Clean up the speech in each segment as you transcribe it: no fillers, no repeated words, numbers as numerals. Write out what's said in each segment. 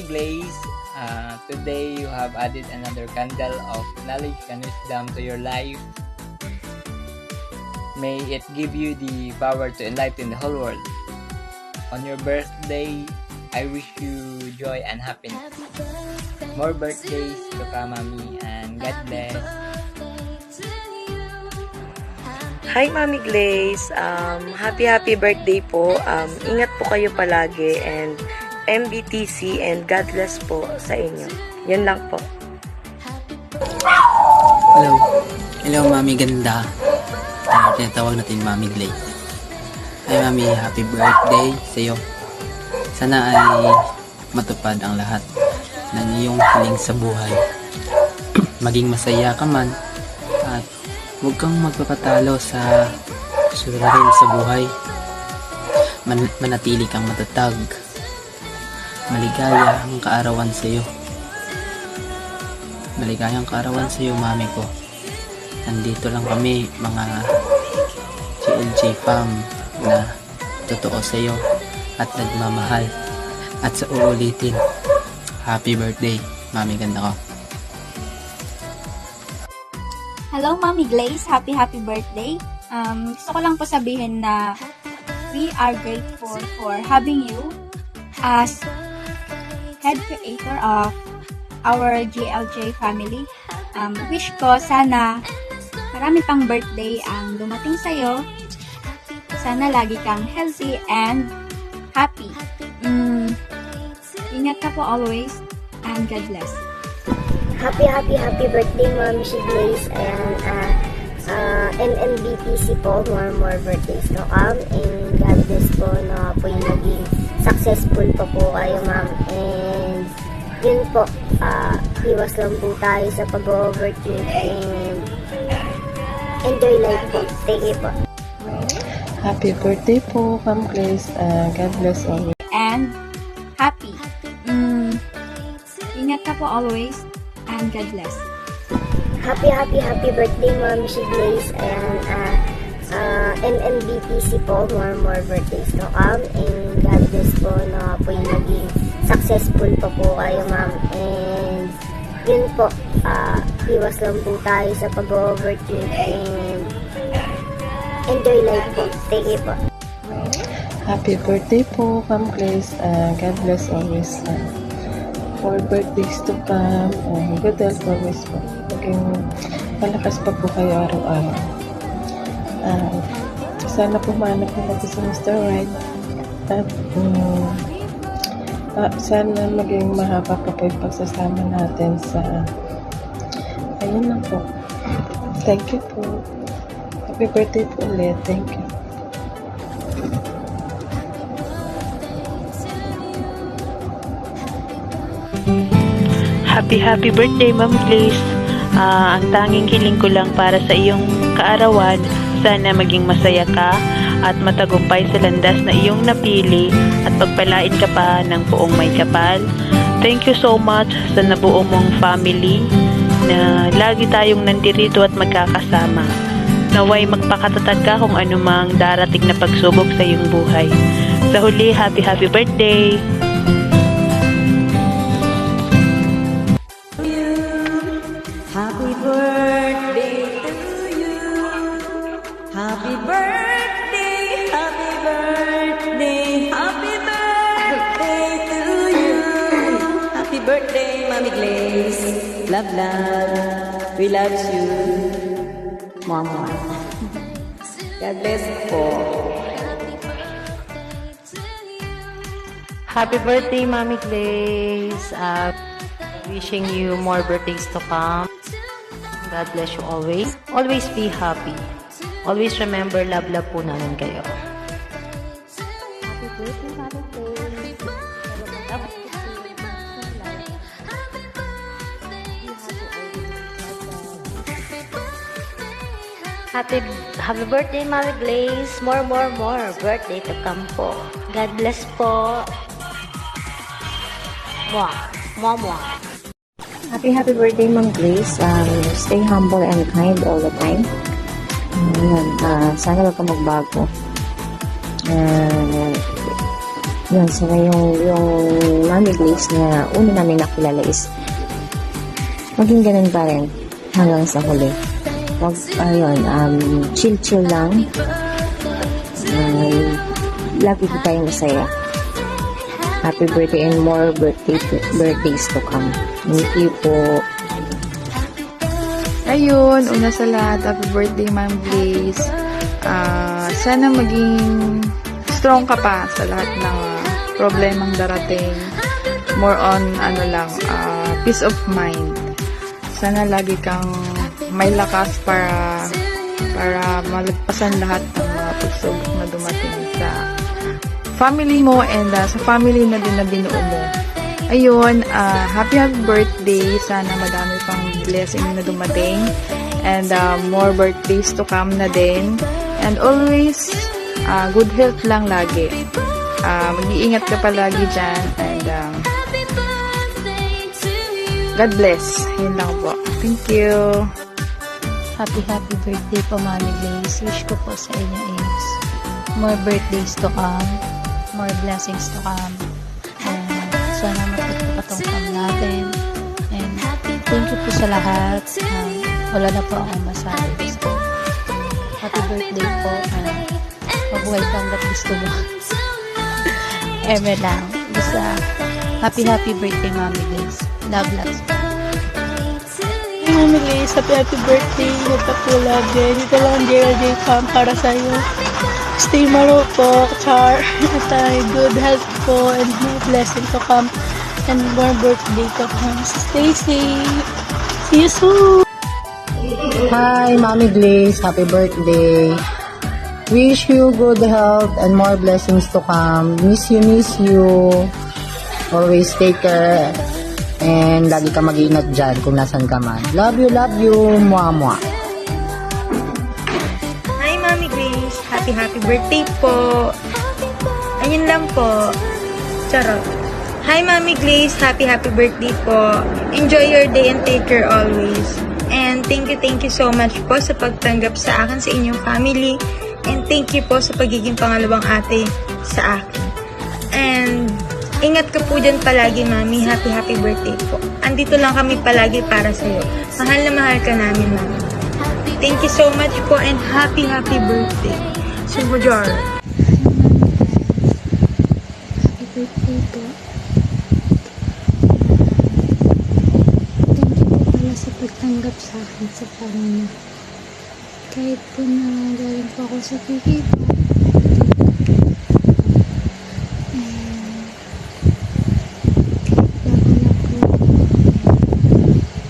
Mommy Glaze. Today you have added another candle of knowledge and wisdom to your life. May it give you the power to enlighten the whole world. On your birthday, I wish you joy and happiness. More birthdays to come, Mommy, and God bless. Hi, Mami Glaze. Happy birthday po. Ingat po kayo palagi and MBTC and God bless po sa inyo. Yan lang po. Hello Mami ganda. Tinatawag natin Mami Glaze. Hi Mami, happy birthday sa iyo. Sana ay matupad ang lahat ng iyong hiling sa buhay. Maging masaya ka man at huwag kang magpapatalo sa suliranin sa buhay. Manatili kang matatag. Maligayang kaarawan sa iyo. Maligayang kaarawan sa iyo, Mami ko. Nandito lang kami, mga GLJ fam na totoo sa iyo at nagmamahal. At sa uulitin, happy birthday, Mami ganda ko. Hello, Mommy Glaze. Happy birthday. Gusto ko lang po sabihin na we are grateful for having you as head creator of our GLJ family. Wish ko sana marami pang birthday ang dumating sa'yo. Sana lagi kang healthy and happy. Ingat ka po always and God bless. Happy birthday, Ma'am She Glaze. And MNBTC po, more birthdays to come. And God bless po na po yung naging successful pa po kayo, ma'am. And yun po, iwas lang po tayo sa pag-overthink and enjoy life po. Thank you po. Happy birthday po, Ma'am Glaze. God bless always. And happy. Ingat ka po always and God bless. Happy birthday, Ma'am She Glaze. And MNBTC po, more birthdays to come. And God bless po na po yung naging successful pa po kayo, ma'am. And yun po, iwas lang po tayo sa pag-overthink and enjoy life po. Thank you po. Happy birthday po, Ma'am Glaze. God bless always. For birthdays to come. Good health always po. Maging malakas pa po kayo araw-araw. Sana po mahanap po natin si Mr. Right. At sana maging mahaba pa po yung pagsasama natin sa ayun lang po. Thank you po. Happy birthday po ulit. Thank you. Happy birthday, Ma'am Glaze. Ang tanging hiling ko lang para sa iyong kaarawan, sana maging masaya ka at matagumpay sa landas na iyong napili at pagpalain ka pa ng buong may kapal. Thank you so much sa nabuo mong family na lagi tayong nandirito at magkakasama. Naway magpakatatag ka kung anumang darating na pagsubok sa iyong buhay. Sa huli, happy birthday! Happy birthday to you. Happy birthday, happy birthday, happy birthday to you. Happy birthday, Mami Glaze. Love. We love you. Mama. God bless po. Happy birthday, Mami Glaze. Wishing you more birthdays to come. God bless you always. Always be happy. Always remember, love po namin kayo. Happy birthday, Mami Glaze. Happy birthday, Mami Glaze. More birthday to come po. God bless po. Mwah. Happy birthday, Ma'am Glaze. Stay humble and kind all the time. Sana wag ka magbago. Yun, so yung Mami Glaze na una namin nakilala is maging ganun pa rin hanggang sa huli. Wag, chill lang. Lagi ko tayong masaya. Happy birthday and more birthdays to come. Thank you po. Ayun, una sa lahat, happy birthday, Ma'am Glaze. Sana maging strong ka pa sa lahat ng problemang darating. More on, peace of mind. Sana lagi kang may lakas para malagpasan lahat ng mga pagsubok na dumating sa family mo and sa family na din na binuo mo. Ayun, happy birthday. Sana madami pang blessing na dumating and more birthdays to come na din. And always, good health lang lagi. Mag-iingat ka palagi dyan and God bless. Yun lang po. Thank you. Happy birthday po, Mami Glaze. Wish ko po sa inyo is more birthdays to come, more blessings to come, and sana mapagpapatungkam natin. And thank you po sa lahat. Wala na po akong masabi. Basta happy birthday po. Mabuhay ka hanggat gusto mo. Eme lang. Basta happy birthday, Mami Glaze. Love. Mami Glaze, happy birthday. Huwag ka po lagi. Dito lang JLJ Camp para sa'yo. Stay marupok, char. At good health po and more blessing to come. And more birthday to come. Stay safe. See you soon. Hi, Mami Glaze. Happy birthday. Wish you good health and more blessings to come. Miss you. Always take care. And lagi ka mag-iingat dyan kung nasan ka man. Love you, mua. Hi, Mami Glaze. Happy birthday po. Ayun lang po. Charot. Hi, Mami Glaze. Happy birthday po. Enjoy your day and take care always. And thank you so much po sa pagtanggap sa akin, sa inyong family. And thank you po sa pagiging pangalawang ate sa akin. And ingat ka po dyan palagi, Mami. Happy birthday po. Andito lang kami palagi para sa'yo. Mahal na mahal ka namin, Mami. Thank you so much po and happy birthday. Subujar. Happy birthday po. Thank you po pala sa pagtanggap sa akin sa family. Kahit po na galing po ako sa PK po.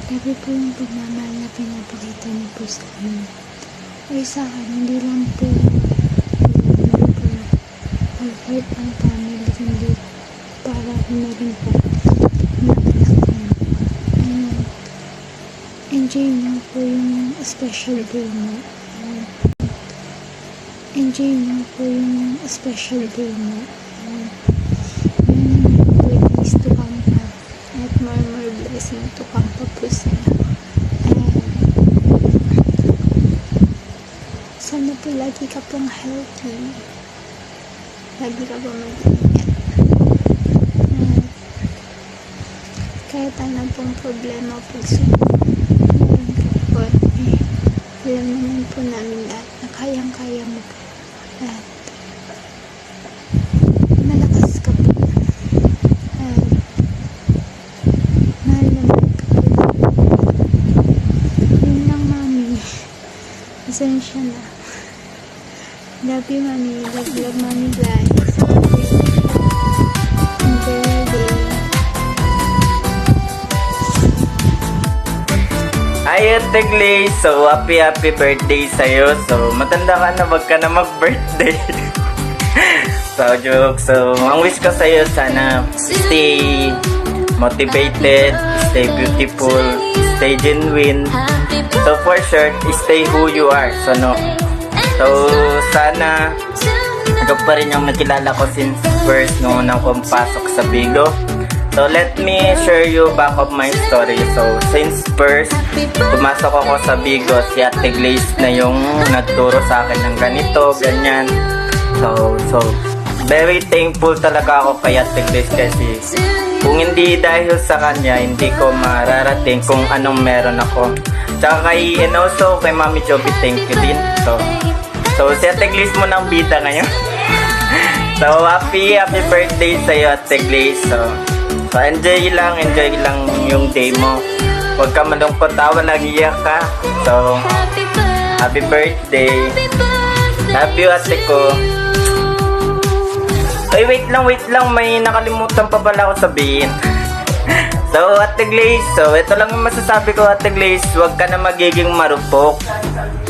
Grabe po yung pagmamahal na pinapakita niyo po sa amin. Ay sa akin, hindi lang po al-heart ang family, hindi para maging po enjoy niyo po yung special day mo. Enjoy niyo po yung special day mo. Birthdays to come pa. At more blessing to come pa po sa'yo. Sana po lagi ka pong healthy. Lagi ka pong mag-ingat. Kahit anong pong problema po meron ka po. Alam naman po namin lahat na kayang-kaya mo po. At malakas ka po. Mahal naman ka po. Yun lang, Mami. Pasensya na. Love you, Mami. Love, Mami Glaze. Enjoy your day. Hi, Ate Glaze. So, happy birthday sa'yo. So, matanda ka na, wag ka na mag-birthday. So, joke. So, ang wish ko sa'yo, sana stay motivated, stay beautiful, stay genuine. So, for sure, stay who you are. So, sana ikaw pa rin yung nakilala ko since first nung akong pasok sa Bigo. So, let me share you back of my story. So, since first, pumasok ako sa Bigo, si Ate Glaze na yung nagturo sa akin ng ganito, ganyan. So, very thankful talaga ako kay Ate Grace kasi kung hindi dahil sa kanya, hindi ko mararating kung anong meron ako. Tsaka kay, and also kay Mami Joby, thank you din. So si Ate Grace mo ng bida ngayon. So, happy birthday sa'yo, Ate Grace. So enjoy lang yung day mo. Huwag ka malungkot, tawa lang, iyak ka. So, happy birthday. Love you, ate ko. Ay, wait lang, may nakalimutan pa pala ako sabihin. So, Ate Grace, so ito lang yung masasabi ko, Ate Grace, huwag ka na magiging marupok.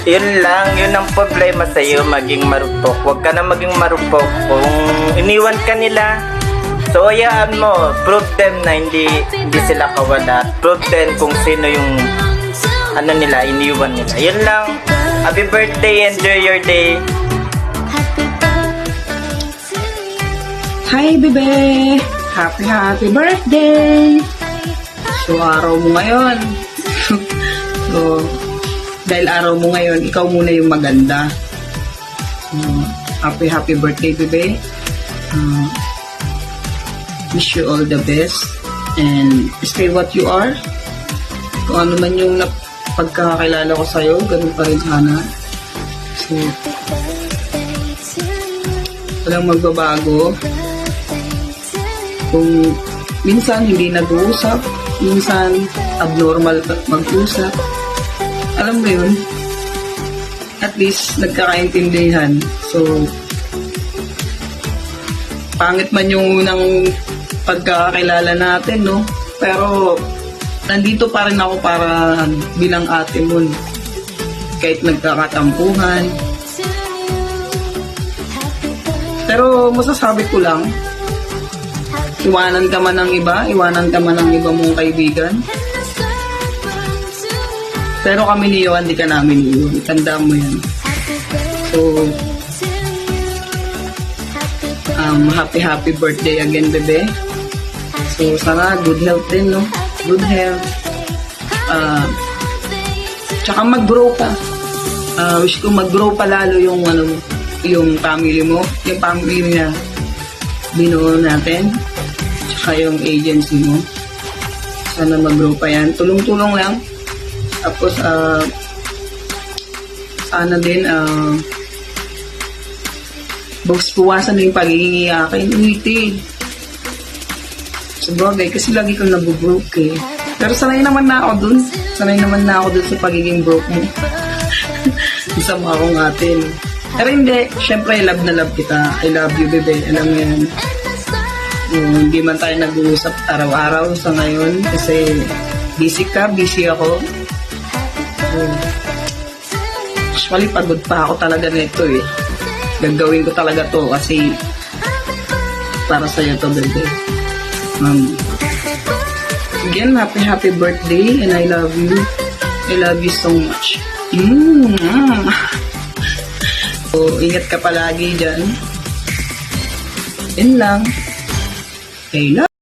Yun ang problema sa'yo, maging marupok. Huwag ka na maging marupok. Kung iniwan ka nila, so hayaan mo, prove them na hindi sila kawala. Prove them kung sino yung nila, iniwan nila. Yun lang. Happy birthday, enjoy your day. Hi, bebe! Happy birthday! So, araw mo ngayon. So, dahil araw mo ngayon, ikaw muna yung maganda. Happy birthday, bebe. Wish you all the best. And stay what you are. Kung ano man yung pagkakakilala ko sa'yo, ganun pa rin sana. So, walang magbabago. Kung minsan hindi nag-uusap, minsan abnormal mag-usap, alam mo yun, at least nagkakaintindihan. So, pangit man yung unang pagkakakilala natin, no? Pero, nandito pa rin ako para bilang ate mo, kahit nagkakatampuhan. Pero, masasabi ko lang, iwanan ka man ng iba mong kaibigan. Pero kami ni Yohan, di ka namin iwan. Tandaan mo yan. So, happy birthday again, bebe. So, sana good health din, no? Good health. Tsaka mag-grow ka. Wish ko mag-grow pa lalo yung family mo. Yung family niya binuo natin. Tsaka yung agency mo. Sana mag-grow pa yan. Tulong-tulong lang. Tapos, sana din, buwasan na yung pagiging iyakin. Uwiti. Sabagay, kasi lagi kang nag-broke eh. Pero sanay naman na ako dun. Sanay naman na ako dun sa pagiging broke mo. Isa mo akong atin. Pero hindi, syempre, love na love kita. I love you, bebe. Alam mo yan. Hindi man tayo nag-uusap araw-araw sa ngayon kasi busy ka, busy ako. Actually, pagod pa ako talaga nito eh. Gagawin ko talaga to kasi para sa'yo to, bebe. Again, happy birthday and I love you. I love you so much. So, ingat ka palagi dyan. Yun lang. Okay, love.